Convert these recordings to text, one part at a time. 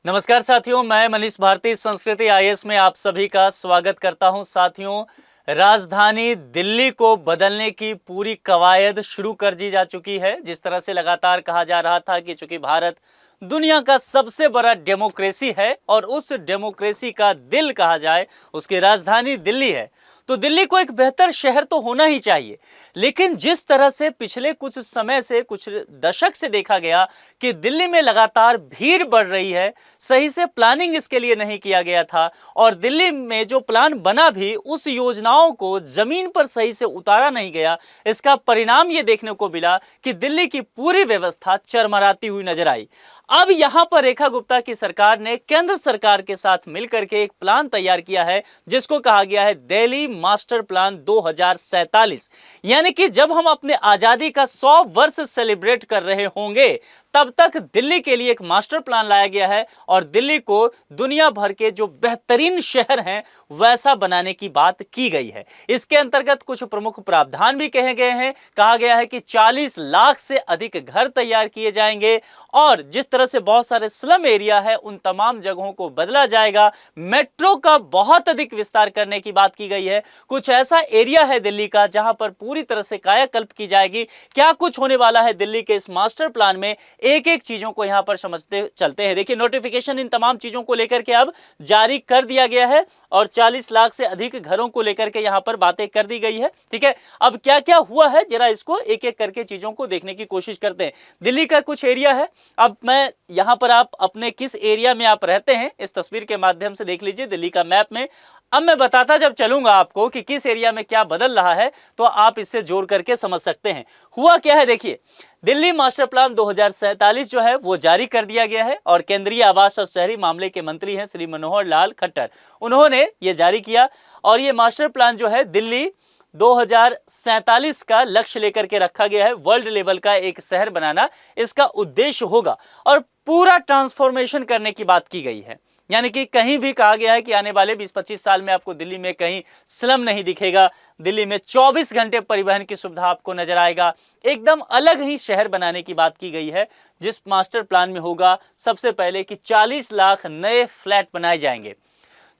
नमस्कार साथियों, मैं मनीष भारती संस्कृति आईएएस में आप सभी का स्वागत करता हूं। साथियों, राजधानी दिल्ली को बदलने की पूरी कवायद शुरू कर दी जा चुकी है। जिस तरह से लगातार कहा जा रहा था कि चूंकि भारत दुनिया का सबसे बड़ा डेमोक्रेसी है और उस डेमोक्रेसी का दिल कहा जाए, उसकी राजधानी दिल्ली है, तो दिल्ली को एक बेहतर शहर तो होना ही चाहिए। लेकिन जिस तरह से पिछले कुछ समय से, कुछ दशक से देखा गया कि दिल्ली में लगातार भीड़ बढ़ रही है, सही से प्लानिंग इसके लिए नहीं किया गया था और दिल्ली में जो प्लान बना भी उस योजनाओं को जमीन पर सही से उतारा नहीं गया। इसका परिणाम ये देखने को मिला कि दिल्ली की पूरी व्यवस्था चरमराती हुई नजर आई। अब यहां पर रेखा गुप्ता की सरकार ने केंद्र सरकार के साथ मिलकर के एक प्लान तैयार किया है जिसको कहा गया है दिल्ली मास्टर प्लान 2047। यानी कि जब हम अपने आजादी का 100 वर्ष सेलिब्रेट कर रहे होंगे तब तक दिल्ली के लिए एक मास्टर प्लान लाया गया है और दिल्ली को दुनिया भर के जो बेहतरीन शहर हैं वैसा बनाने की बात की गई है। इसके अंतर्गत कुछ प्रमुख प्रावधान भी कहे गए हैं। कहा गया है कि 40 लाख से अधिक घर तैयार किए जाएंगे और जिस तरह से बहुत सारे स्लम एरिया है उन तमाम जगहों को बदला जाएगा। मेट्रो का बहुत अधिक विस्तार करने की बात की गई है। कुछ ऐसा एरिया है दिल्ली का जहां पर पूरी तरह से कायाकल्प की जाएगी। क्या कुछ होने वाला है दिल्ली के इस मास्टर प्लान में, एक एक चीजों को यहां पर समझते चलते हैं। देखिए, नोटिफिकेशन इन तमाम चीजों को लेकर के अब जारी कर दिया गया है और 40 लाख से अधिक घरों को लेकर के यहां पर बातें कर दी गई है। ठीक है, अब क्या क्या हुआ है जरा इसको एक एक करके चीजों को देखने की कोशिश करते हैं। दिल्ली का कुछ एरिया है, अब मैं यहां पर आप अपने किस एरिया में आप रहते हैं इस तस्वीर के माध्यम से देख लीजिए दिल्ली का मैप में। अब मैं बताता जब चलूंगा आपको कि किस एरिया में क्या बदल रहा है तो आप इससे जोड़ करके समझ सकते हैं। हुआ क्या है, देखिए, दिल्ली मास्टर प्लान 2047 जो है वो जारी कर दिया गया है और केंद्रीय आवास और शहरी मामले के मंत्री हैं श्री मनोहर लाल खट्टर, उन्होंने ये जारी किया। और ये मास्टर प्लान जो है दिल्ली 2047 का लक्ष्य लेकर के रखा गया है। वर्ल्ड लेवल का एक शहर बनाना इसका उद्देश्य होगा और पूरा ट्रांसफॉर्मेशन करने की बात की गई है। यानी कि कहीं भी कहा गया है कि आने वाले 20-25 साल में आपको दिल्ली में कहीं स्लम नहीं दिखेगा। दिल्ली में 24 घंटे परिवहन की सुविधा आपको नजर आएगा। एकदम अलग ही शहर बनाने की बात की गई है जिस मास्टर प्लान में होगा सबसे पहले कि 40 लाख नए फ्लैट बनाए जाएंगे।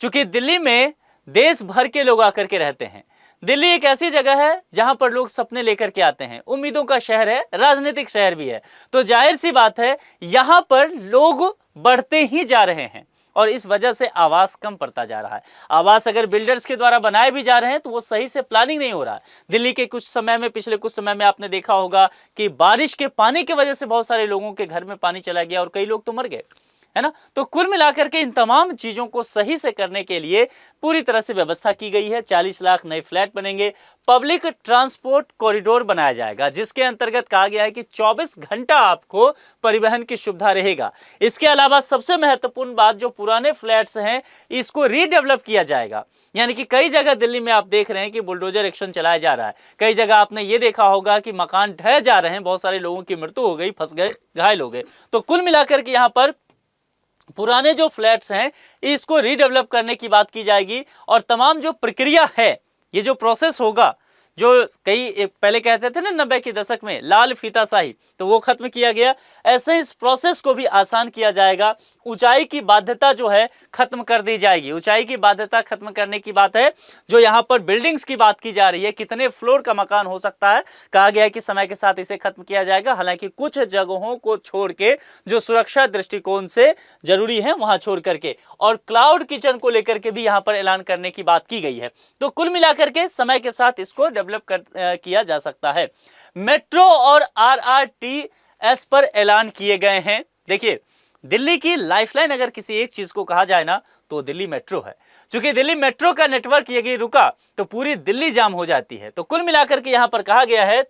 चूंकि दिल्ली में देश भर के लोग आकर के रहते हैं। दिल्ली एक ऐसी जगह है जहां पर लोग सपने लेकर के आते हैं, उम्मीदों का शहर है, राजनीतिक शहर भी है। तो जाहिर सी बात है यहां पर लोग बढ़ते ही जा रहे हैं और इस वजह से आवास कम पड़ता जा रहा है। आवास अगर बिल्डर्स के द्वारा बनाए भी जा रहे हैं तो वो सही से प्लानिंग नहीं हो रहा है। दिल्ली के पिछले कुछ समय में आपने देखा होगा कि बारिश के पानी की वजह से बहुत सारे लोगों के घर में पानी चला गया और कई लोग तो मर गए, है ना। तो कुल मिलाकर के इन तमाम चीजों को सही से करने के लिए पूरी तरह से व्यवस्था की गई है। 40 लाख नए फ्लैट बनेंगे। पब्लिक ट्रांसपोर्ट कॉरिडोर बनाया जाएगा जिसके अंतर्गत कहा गया है कि 24 घंटा आपको परिवहन की सुविधा रहेगा। इसके अलावा सबसे महत्वपूर्ण बात, जो पुराने फ्लैट्स हैं इसको रीडेवलप किया जाएगा। यानी कि कई जगह दिल्ली में आप देख रहे हैं कि बुलडोजर एक्शन चलाया जा रहा है। कई जगह आपने ये देखा होगा कि मकान ढह जा रहे हैं, बहुत सारे लोगों की मृत्यु हो गई, फंस गए, घायल हो गए। तो कुल मिलाकर के यहाँ पर पुराने जो फ्लैट्स हैं इसको रीडेवलप करने की बात की जाएगी और तमाम जो प्रक्रिया है, ये जो प्रोसेस होगा, जो पहले कहते थे ना 90 के दशक में लाल फीताशाही, तो वो खत्म किया गया। ऐसे इस प्रोसेस को भी आसान किया जाएगा। ऊंचाई की बाध्यता जो है खत्म कर दी जाएगी। ऊंचाई की बाध्यता खत्म करने की बात है। जो यहाँ पर बिल्डिंग्स की बात की जा रही है, कितने फ्लोर का मकान हो सकता है, कहा गया है कि समय के साथ इसे खत्म किया जाएगा। हालांकि कुछ जगहों को छोड़ के जो सुरक्षा दृष्टिकोण से जरूरी है वहां छोड़ करके, और क्लाउड किचन को लेकर के भी यहाँ पर ऐलान करने की बात की गई है। तो कुल मिलाकर के समय के साथ इसको डेवलप किया जा सकता है। मेट्रो और RRTS पर ऐलान किए गए हैं। देखिए, दिल्ली की लाइफलाइन अगर किसी एक चीज को कहा जाए ना तो दिल्ली मेट्रो है। क्योंकि दिल्ली मेट्रो का नेटवर्क यदि रुका तो पूरी दिल्ली जाम हो जाती है। तो कुल मिलाकर के यहां पर कहा गया है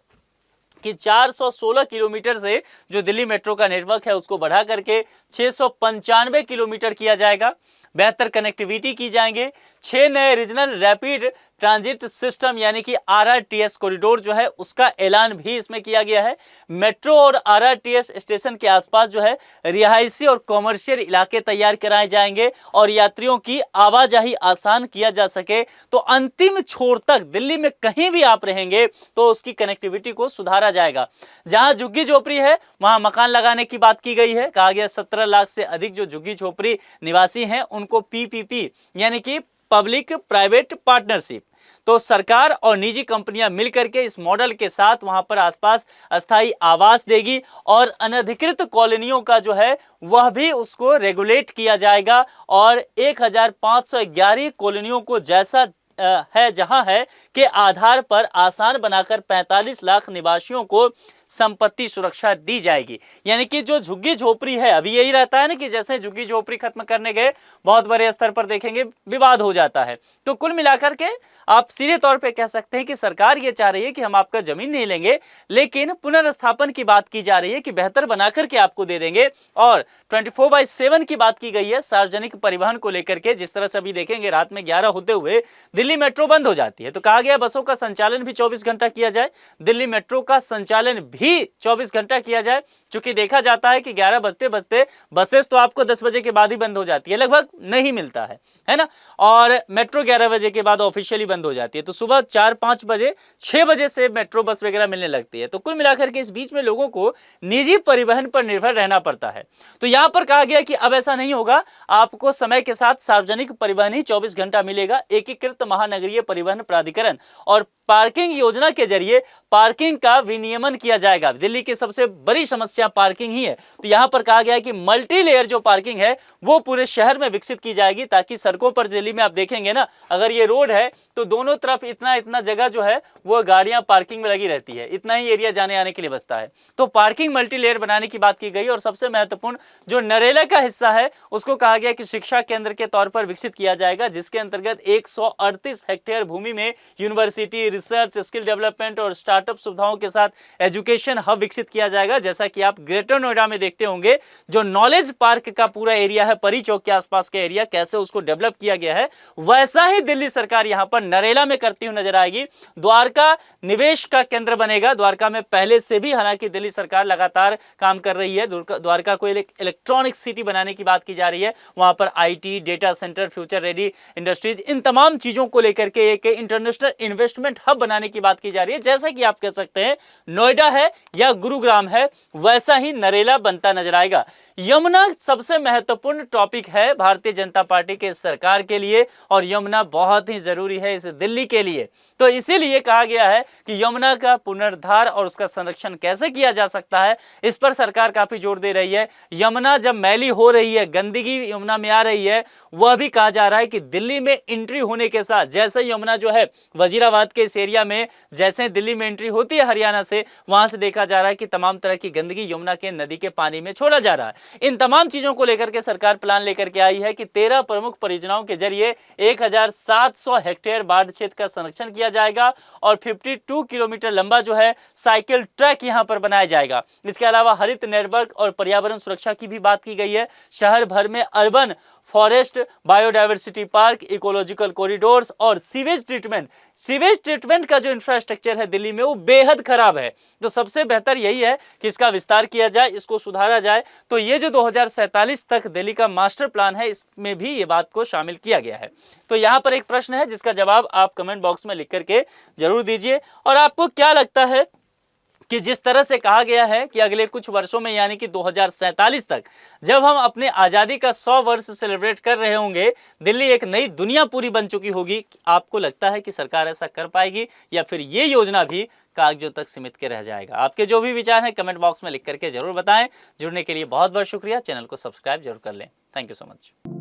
कि 416 किलोमीटर से जो दिल्ली मेट्रो का नेटवर्क है उसको बढ़ा करके 695 किलोमीटर किया जाएगा। बेहतर कनेक्टिविटी की जाएंगे। 6 नए रीजनल रैपिड ट्रांजिट सिस्टम यानी कि आरआरटीएस कॉरिडोर जो है उसका ऐलान भी इसमें किया गया है। मेट्रो और आरआरटीएस स्टेशन के आसपास जो है रिहायशी और कॉमर्शियल इलाके तैयार कराए जाएंगे और यात्रियों की आवाजाही आसान किया जा सके, तो अंतिम छोर तक दिल्ली में कहीं भी आप रहेंगे तो उसकी कनेक्टिविटी को सुधारा जाएगा। जहां झुग्गी झोपड़ी है वहां मकान लगाने की बात की गई है। कहा गया 17 लाख से अधिक जो झुग्गी झोपड़ी निवासी हैं उनको पीपीपी यानी कि पब्लिक प्राइवेट पार्टनरशिप, तो सरकार और निजी कंपनियां मिलकर के इस मॉडल के साथ वहां पर आसपास अस्थायी आवास देगी और अनधिकृत कॉलोनियों का जो है वह भी उसको रेगुलेट किया जाएगा और 1511 कॉलोनियों को जैसा है जहां है के आधार पर आसान बनाकर 45 लाख निवासियों को संपत्ति सुरक्षा दी जाएगी। यानी कि जो झुग्गी झोपड़ी है, अभी यही रहता है ना कि जैसे झुग्गी झोपड़ी खत्म करने गए बहुत बड़े स्तर पर देखेंगे विवाद हो जाता है। तो कुल मिलाकर के आप सीधे तौर पे कह सकते हैं कि सरकार ये चाह रही है कि हम आपका जमीन नहीं लेंगे, लेकिन पुनर्स्थापन की बात की जा रही है कि बेहतर बनाकर के आपको दे देंगे। और 24/7 की बात की गई है सार्वजनिक परिवहन को लेकर के। जिस तरह से अभी देखेंगे रात में 11 होते हुए दिल्ली मेट्रो बंद हो जाती है, तो कहा गया बसों का संचालन भी 24 घंटा किया जाए, दिल्ली मेट्रो का संचालन भी 24 घंटा किया जाए। चूंकि देखा जाता है कि 11 बजते बजते बसेस तो आपको 10 बजे के बाद ही बंद हो जाती है, लगभग नहीं मिलता है ना, और मेट्रो 11 बजे के बाद ऑफिशियली बंद हो जाती है, तो सुबह 4-5 बजे 6 बजे से मेट्रो बस वगैरह मिलने लगती है। तो कुल मिलाकर के इस बीच में लोगों को निजी परिवहन पर निर्भर रहना पड़ता है। तो यहां पर कहा गया कि अब ऐसा नहीं होगा, आपको समय के साथ सार्वजनिक परिवहन ही 24 घंटा मिलेगा। एकीकृत महानगरीय परिवहन प्राधिकरण और पार्किंग योजना के जरिए पार्किंग का विनियमन किया जाएगा। दिल्ली की सबसे बड़ी समस्या पार्किंग ही है, तो यहां पर कहा गया है कि मल्टी लेयर जो पार्किंग है वो पूरे शहर में विकसित की जाएगी, ताकि सड़कों पर दिल्ली में आप देखेंगे ना, अगर ये रोड है तो दोनों तरफ इतना इतना जगह जो है वो गाड़ियां पार्किंग में लगी रहती है, इतना ही एरिया जाने आने के लिए बचता है। तो पार्किंग मल्टी लेयर बनाने की बात की गई। और सबसे महत्वपूर्ण जो नरेला का हिस्सा है उसको कहा गया कि शिक्षा केंद्र के तौर पर विकसित किया जाएगा, जिसके अंतर्गत 138 हेक्टेयर भूमि में यूनिवर्सिटी, रिसर्च, स्किल डेवलपमेंट और स्टार्टअप सुविधाओं के साथ एजुकेशन हब विकसित किया जाएगा। जैसा कि आप ग्रेटर नोएडा में देखते होंगे, जो नॉलेज पार्क का पूरा एरिया है, परी चौक के आसपास का एरिया, कैसे उसको डेवलप किया गया है, वैसा ही दिल्ली सरकार यहां पर नरेला में करती हुई नजर आएगी। द्वारका निवेश का केंद्र बनेगा। द्वारका में पहले से भी हालांकि दिल्ली सरकार लगातार काम कर रही है। द्वारका को इलेक्ट्रॉनिक सिटी बनाने की बात की जा रही है। वहां पर IT, data centre, future ready industries, इन तमाम चीजों को लेकर के एक इंटरनेशनल इन्वेस्टमेंट हब बनाने की बात की जा रही है। जैसा कि आप कह सकते हैं नोएडा है या गुरुग्राम है, वैसा ही नरेला बनता नजर आएगा। यमुना सबसे महत्वपूर्ण टॉपिक है भारतीय जनता पार्टी के सरकार के लिए, और यमुना बहुत ही जरूरी है इस दिल्ली के लिए। तो इसीलिए कहा गया है कि यमुना का पुनरुद्धार और उसका संरक्षण कैसे किया जा सकता है, इस पर सरकार काफी जोर दे रही है। यमुना जब मैली हो रही है, गंदगी यमुना में आ रही है, वह भी कहा जा रहा है कि दिल्ली में एंट्री होने के साथ, जैसे यमुना जो है वजीराबाद के इस एरिया में, जैसे दिल्ली में एंट्री होती है हरियाणा से, वहां से देखा जा रहा है कि तमाम तरह की गंदगी यमुना के नदी के पानी में छोड़ा जा रहा है। इन तमाम चीजों को लेकर के सरकार प्लान लेकर के आई है कि 13 प्रमुख परियोजनाओं के जरिए 1700 हेक्टेयर बाढ़ क्षेत्र का संरक्षण किया जाएगा और 52 किलोमीटर लंबा जो है साइकिल ट्रैक यहां पर बनाया जाएगा। इसके अलावा हरित नेटवर्क और पर्यावरण सुरक्षा की भी बात की गई है। शहर भर में urban forest, biodiversity park, ecological corridors और सीवेज ट्रीटमेंट का जो इंफ्रास्ट्रक्चर है दिल्ली में वो बेहद खराब है। तो सबसे बेहतर यही है कि इसका विस्तार किया जाए, इसको सुधारा जाए। तो ये जो 2047 तक दिल्ली का मास्टर प्लान है, इसमें भी ये बात को शामिल किया गया है। तो यहाँ पर एक प्रश्न है जिसका जवाब आप कमेंट बॉक्स में लिख करके जरूर दीजिए। और आपको क्या लगता है कि जिस तरह से कहा गया है कि अगले कुछ वर्षों में यानी कि 2047 तक जब हम अपने आज़ादी का 100 वर्ष सेलिब्रेट कर रहे होंगे, दिल्ली एक नई दुनिया पूरी बन चुकी होगी, आपको लगता है कि सरकार ऐसा कर पाएगी या फिर ये योजना भी कागजों तक सीमित के रह जाएगा? आपके जो भी विचार हैं कमेंट बॉक्स में लिख करके जरूर बताएं। जुड़ने के लिए बहुत बहुत शुक्रिया। चैनल को सब्सक्राइब जरूर कर लें। Thank you so much.